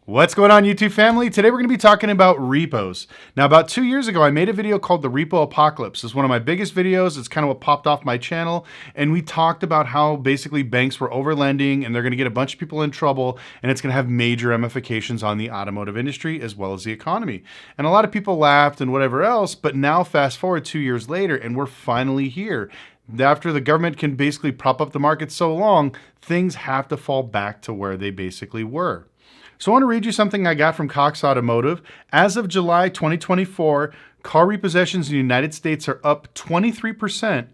What's going on, YouTube family? Today we're going to be talking about repos. Now, about 2 years ago, I made a video called the Repo Apocalypse. It's one of my biggest videos. It's kind of what popped off my channel. And we talked about how basically banks were overlending and they're going to get a bunch of people in trouble, and it's going to have major ramifications on the automotive industry as well as the economy. And a lot of people laughed and whatever else, but now fast forward 2 years later and we're finally here. After the government can basically prop up the market so long, things have to fall back to where they basically were. So I want to read you something I got from Cox Automotive. As of July 2024, car repossessions in the United States are up 23%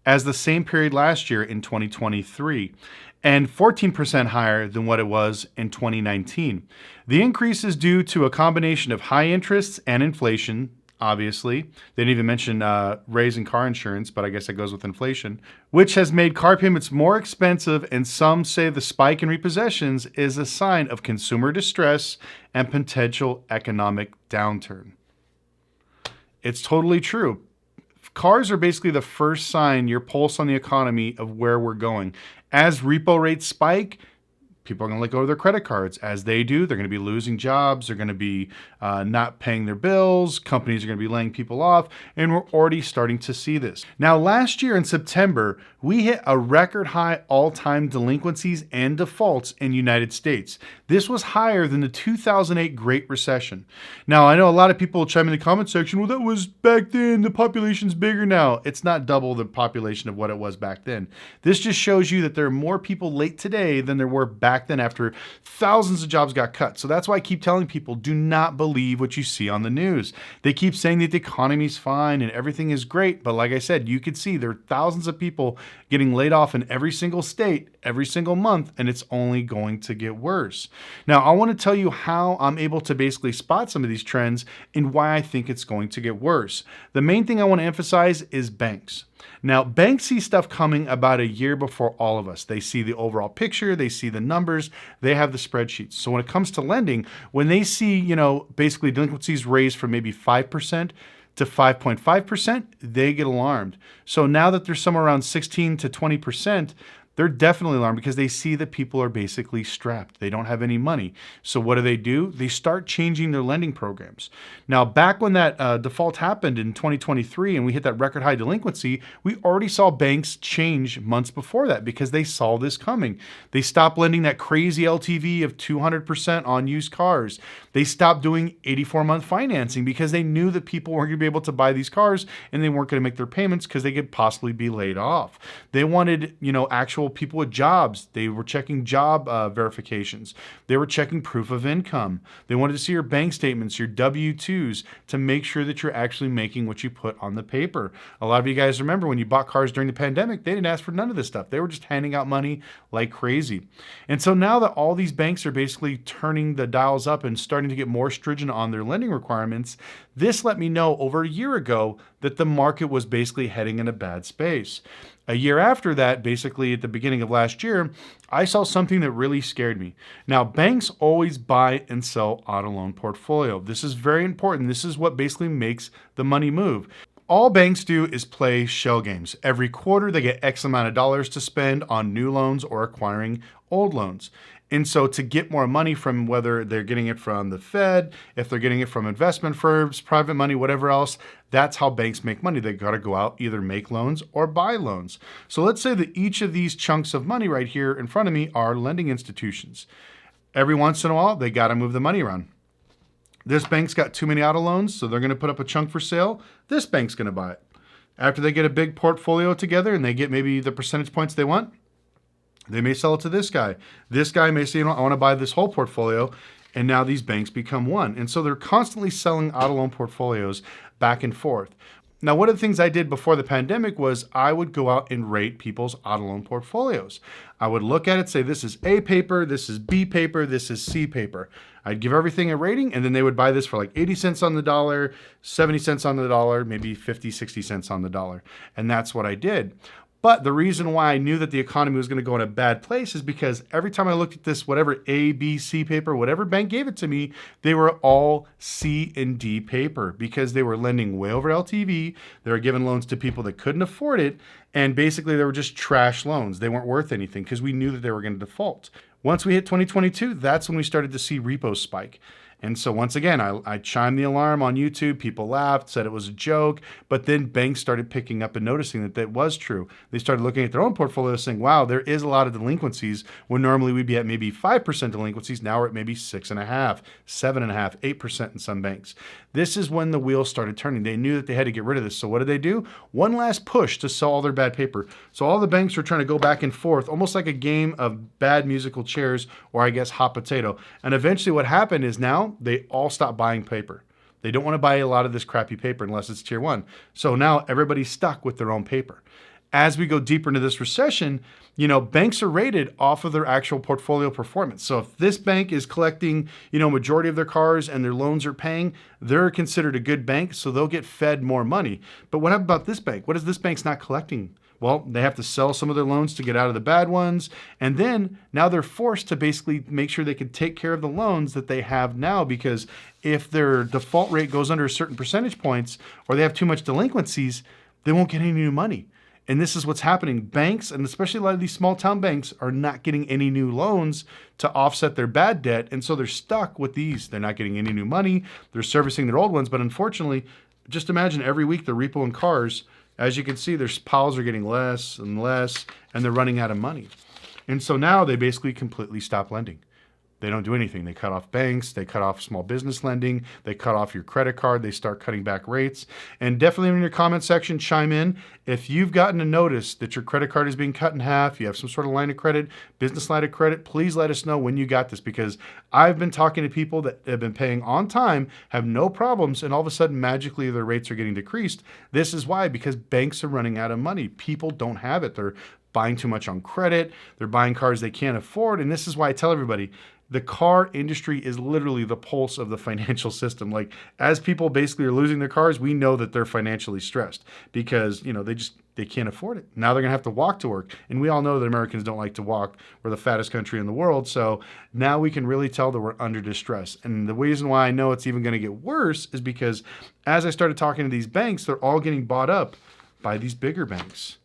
as the same period last year in 2023, and 14% higher than what it was in 2019. The increase is due to a combination of high interests and inflation. Obviously, they didn't even mention raising car insurance, but I guess that goes with inflation, which has made car payments more expensive, and some say the spike in repossessions is a sign of consumer distress and potential economic downturn. It's totally true. Cars are basically the first sign, your pulse on the economy of where we're going. As repo rates spike, people are going to let go of their credit cards. As they do, they're going to be losing jobs. They're going to be not paying their bills. Companies are going to be laying people off. And we're already starting to see this. Now, last year in September, we hit a record high all-time delinquencies and defaults in the United States. This was higher than the 2008 Great Recession. Now, I know a lot of people chime in the comment section, well, that was back then. The population's bigger now. It's not double the population of what it was back then. This just shows you that there are more people late today than there were back then after thousands of jobs got cut. So that's why I keep telling people, do not believe what you see on the news. They keep saying that the economy's fine and everything is great. But like I said, you could see there are thousands of people getting laid off in every single state, every single month, and it's only going to get worse. Now, I want to tell you how I'm able to basically spot some of these trends and why I think it's going to get worse. The main thing I want to emphasize is banks. Now, banks see stuff coming about a year before all of us. They see the overall picture, they see the numbers, they have the spreadsheets. So when it comes to lending, when they see, basically delinquencies raised from maybe 5% to 5.5%, they get alarmed. So now that they're somewhere around 16 to 20%, they're definitely alarmed because they see that people are basically strapped. They don't have any money. So what do? They start changing their lending programs. Now, back when that default happened in 2023 and we hit that record high delinquency, we already saw banks change months before that because they saw this coming. They stopped lending that crazy LTV of 200% on used cars. They stopped doing 84-month financing because they knew that people weren't going to be able to buy these cars and they weren't going to make their payments because they could possibly be laid off. They wanted, actual people with jobs. They were checking job verifications. They were checking proof of income. They wanted to see your bank statements, your W-2s, to make sure that you're actually making what you put on the paper. A lot of you guys remember when you bought cars during the pandemic, they didn't ask for none of this stuff. They were just handing out money like crazy. And so now that all these banks are basically turning the dials up and starting to get more stringent on their lending requirements, this let me know over a year ago that the market was basically heading in a bad space. A year after that, basically at the beginning of last year, I saw something that really scared me. Now, banks always buy and sell auto loan portfolio. This is very important. This is what basically makes the money move. All banks do is play shell games. Every quarter, they get X amount of dollars to spend on new loans or acquiring old loans. And so to get more money from whether they're getting it from the Fed, if they're getting it from investment firms, private money, whatever else, that's how banks make money. They got to go out, either make loans or buy loans. So let's say that each of these chunks of money right here in front of me are lending institutions. Every once in a while, they got to move the money around. This bank's got too many auto loans, so they're going to put up a chunk for sale. This bank's going to buy it. After they get a big portfolio together and they get maybe the percentage points they want, they may sell it to this guy. This guy may say, I want to buy this whole portfolio. And now these banks become one. And so they're constantly selling auto loan portfolios back and forth. Now, one of the things I did before the pandemic was I would go out and rate people's auto loan portfolios. I would look at it, say, this is A paper, this is B paper, this is C paper. I'd give everything a rating, and then they would buy this for like 80 cents on the dollar, 70 cents on the dollar, maybe 50, 60 cents on the dollar. And that's what I did. But the reason why I knew that the economy was going to go in a bad place is because every time I looked at this, whatever A, B, C paper, whatever bank gave it to me, they were all C and D paper because they were lending way over LTV. They were giving loans to people that couldn't afford it. And basically, they were just trash loans. They weren't worth anything because we knew that they were going to default. Once we hit 2022, that's when we started to see repos spike. And so once again, I chimed the alarm on YouTube. People laughed, said it was a joke, but then banks started picking up and noticing that that was true. They started looking at their own portfolio saying, wow, there is a lot of delinquencies when normally we'd be at maybe 5% delinquencies. Now we're at maybe 6.5%, 7.5%, 8% in some banks. This is when the wheels started turning. They knew that they had to get rid of this. So what did they do? One last push to sell all their bad paper. So all the banks were trying to go back and forth, almost like a game of bad musical chairs, or I guess hot potato. And eventually what happened is now they all stopped buying paper. They don't want to buy a lot of this crappy paper unless it's tier 1. So now everybody's stuck with their own paper. As we go deeper into this recession, banks are rated off of their actual portfolio performance. So if this bank is collecting, majority of their cars and their loans are paying, they're considered a good bank, so they'll get fed more money. But what about this bank? What is this bank's not collecting? Well, they have to sell some of their loans to get out of the bad ones. And then now they're forced to basically make sure they can take care of the loans that they have now, because if their default rate goes under a certain percentage points or they have too much delinquencies, they won't get any new money. And this is what's happening. Banks, and especially a lot of these small town banks, are not getting any new loans to offset their bad debt. And so they're stuck with these. They're not getting any new money. They're servicing their old ones. But unfortunately, just imagine every week the repo and cars, as you can see, their piles are getting less and less, and they're running out of money. And so now they basically completely stop lending. They don't do anything. They cut off banks. They cut off small business lending. They cut off your credit card. They start cutting back rates. And definitely in your comment section, chime in. If you've gotten a notice that your credit card is being cut in half, you have some sort of line of credit, business line of credit, please let us know when you got this, because I've been talking to people that have been paying on time, have no problems, and all of a sudden magically their rates are getting decreased. This is why, because banks are running out of money. People don't have it. They're buying too much on credit. They're buying cars they can't afford. And this is why I tell everybody, the car industry is literally the pulse of the financial system. Like, as people basically are losing their cars, we know that they're financially stressed because, they can't afford it. Now they're gonna have to walk to work. And we all know that Americans don't like to walk. We're the fattest country in the world. So now we can really tell that we're under distress. And the reason why I know it's even gonna get worse is because as I started talking to these banks, they're all getting bought up by these bigger banks.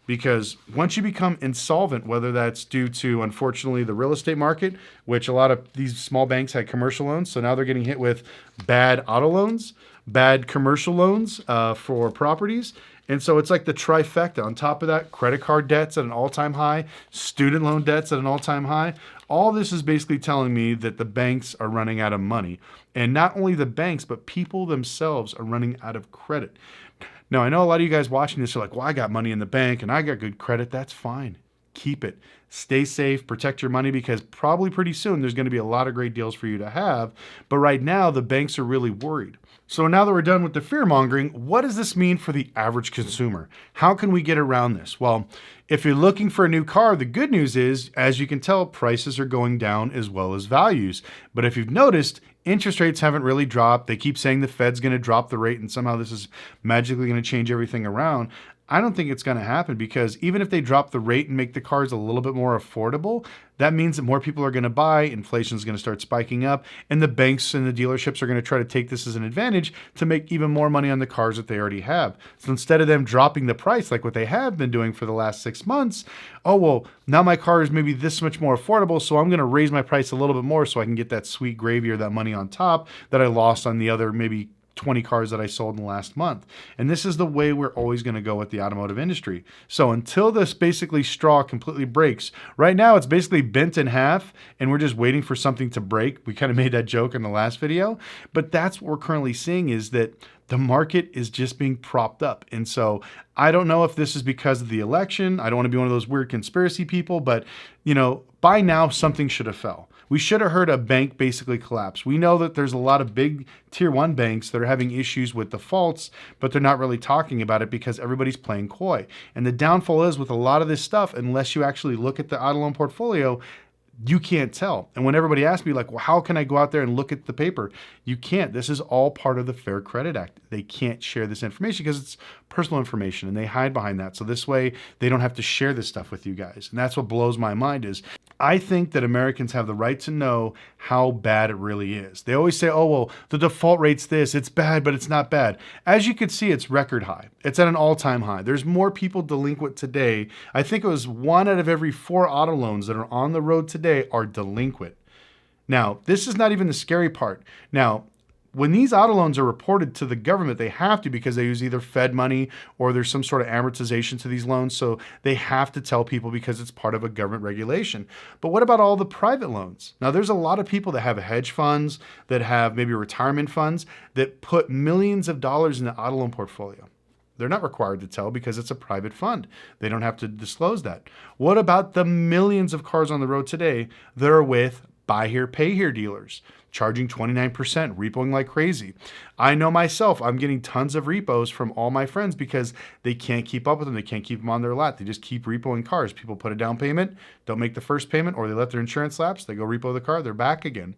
Because once you become insolvent, whether that's due to, unfortunately, the real estate market, which a lot of these small banks had commercial loans, so now they're getting hit with bad auto loans, bad commercial loans for properties. And so it's like the trifecta. On top of that, credit card debts at an all-time high, student loan debts at an all-time high. All this is basically telling me that the banks are running out of money. And not only the banks, but people themselves are running out of credit. Now, I know a lot of you guys watching this are like, well, I got money in the bank and I got good credit. That's fine. Keep it. Stay safe. Protect your money, because probably pretty soon there's going to be a lot of great deals for you to have. But right now, the banks are really worried. So now that we're done with the fear mongering, what does this mean for the average consumer? How can we get around this? Well, if you're looking for a new car, the good news is, as you can tell, prices are going down as well as values. But if you've noticed, interest rates haven't really dropped. They keep saying the Fed's going to drop the rate and somehow this is magically going to change everything around. I don't think it's going to happen, because even if they drop the rate and make the cars a little bit more affordable, that means that more people are going to buy, inflation is going to start spiking up, and the banks and the dealerships are going to try to take this as an advantage to make even more money on the cars that they already have. So instead of them dropping the price like what they have been doing for the last 6 months, oh, well, now my car is maybe this much more affordable, so I'm going to raise my price a little bit more so I can get that sweet gravy or that money on top that I lost on the other maybe 20 cars that I sold in the last month. And this is the way we're always going to go with the automotive industry. So until this basically straw completely breaks, right now it's basically bent in half and we're just waiting for something to break. We kind of made that joke in the last video, but that's what we're currently seeing, is that the market is just being propped up. And so I don't know if this is because of the election. I don't want to be one of those weird conspiracy people, but by now something should have fell. We should have heard a bank basically collapse. We know that there's a lot of big tier 1 banks that are having issues with defaults, but they're not really talking about it because everybody's playing coy. And the downfall is, with a lot of this stuff, unless you actually look at the auto loan portfolio, you can't tell. And when everybody asks me like, well, how can I go out there and look at the paper? You can't. This is all part of the Fair Credit Act. They can't share this information because it's personal information and they hide behind that. So this way they don't have to share this stuff with you guys. And that's what blows my mind is I think that Americans have the right to know how bad it really is. They always say, oh, well, the default rate's this, it's bad, but it's not bad. As you can see, it's record high. It's at an all-time high. There's more people delinquent today. I think it was 1 out of every 4 auto loans that are on the road today are delinquent. Now, this is not even the scary part. Now, when these auto loans are reported to the government, they have to, because they use either Fed money or there's some sort of amortization to these loans. So they have to tell people because it's part of a government regulation. But what about all the private loans? Now, there's a lot of people that have hedge funds, that have maybe retirement funds, that put millions of dollars in the auto loan portfolio. They're not required to tell because it's a private fund. They don't have to disclose that. What about the millions of cars on the road today that are with buy here, pay here dealers, charging 29%, repoing like crazy? I know myself, I'm getting tons of repos from all my friends because they can't keep up with them. They can't keep them on their lot. They just keep repoing cars. People put a down payment, don't make the first payment, or they let their insurance lapse. They go repo the car, they're back again.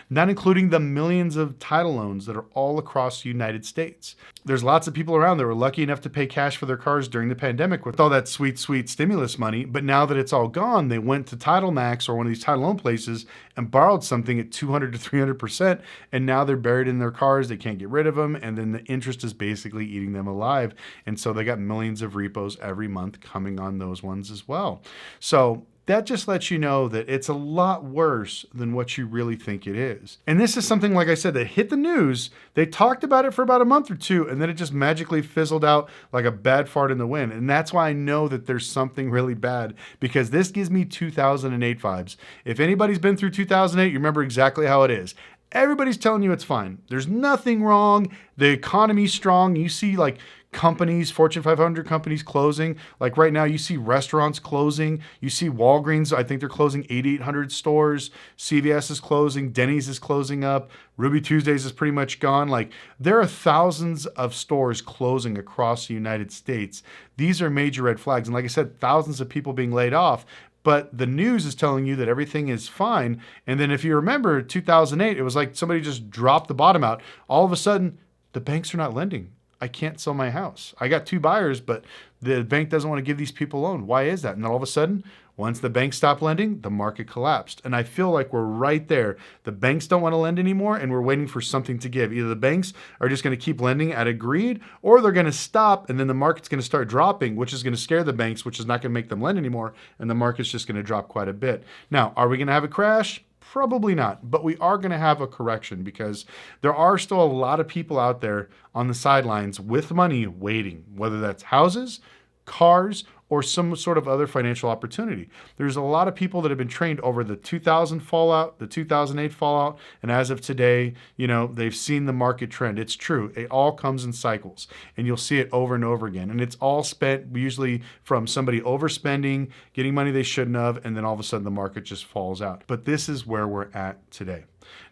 Not including the millions of title loans that are all across the United States. There's lots of people around that were lucky enough to pay cash for their cars during the pandemic with all that sweet, sweet stimulus money. But now that it's all gone, they went to Title Max or one of these title loan places and borrowed something at 200 to 300%. And now they're buried in their cars. They can't get rid of them. And then the interest is basically eating them alive. And so they got millions of repos every month coming on those ones as well. So that just lets you know that it's a lot worse than what you really think it is. And this is something, like I said, that hit the news. They talked about it for about a month or two, and then it just magically fizzled out like a bad fart in the wind. And that's why I know that there's something really bad, because this gives me 2008 vibes. If anybody's been through 2008, you remember exactly how it is. Everybody's telling you it's fine. There's nothing wrong. The economy's strong. You see like companies, Fortune 500 companies closing. Like right now, you see restaurants closing. You see Walgreens, I think they're closing 8,800 stores. CVS is closing. Denny's is closing up. Ruby Tuesdays is pretty much gone. Like there are thousands of stores closing across the United States. These are major red flags. And like I said, thousands of people being laid off. But the news is telling you that everything is fine. And then if you remember 2008, it was like somebody just dropped the bottom out. All of a sudden, the banks are not lending. I can't sell my house. I got 2 buyers, but the bank doesn't want to give these people a loan. Why is that? And then all of a sudden, once the banks stopped lending, the market collapsed. And I feel like we're right there. The banks don't want to lend anymore, and we're waiting for something to give. Either the banks are just going to keep lending at a greed, or they're going to stop, and then the market's going to start dropping, which is going to scare the banks, which is not going to make them lend anymore, and the market's just going to drop quite a bit. Now, are we going to have a crash? Probably not, but we are going to have a correction, because there are still a lot of people out there on the sidelines with money waiting, whether that's houses, cars, or some sort of other financial opportunity. There's a lot of people that have been trained over the 2000 fallout, the 2008 fallout, and as of today, you know, they've seen the market trend. It's true. It all comes in cycles, and you'll see it over and over again. And it's all spent usually from somebody overspending, getting money they shouldn't have, and then all of a sudden the market just falls out. But this is where we're at today.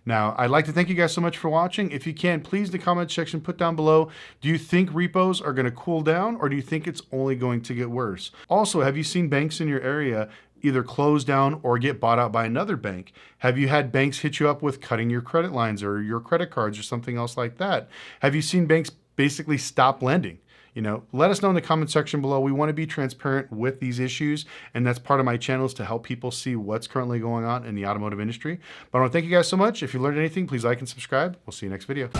Now, I'd like to thank you guys so much for watching. If you can, please in the comment section, put down below, do you think repos are going to cool down, or do you think it's only going to get worse? Also, have you seen banks in your area either close down or get bought out by another bank? Have you had banks hit you up with cutting your credit lines or your credit cards or something else like that? Have you seen banks basically stop lending? You know, let us know in the comment section below. We want to be transparent with these issues, and that's part of my channel, is to help people see what's currently going on in the automotive industry. But I want to thank you guys so much. If you learned anything, please like and subscribe. We'll see you next video.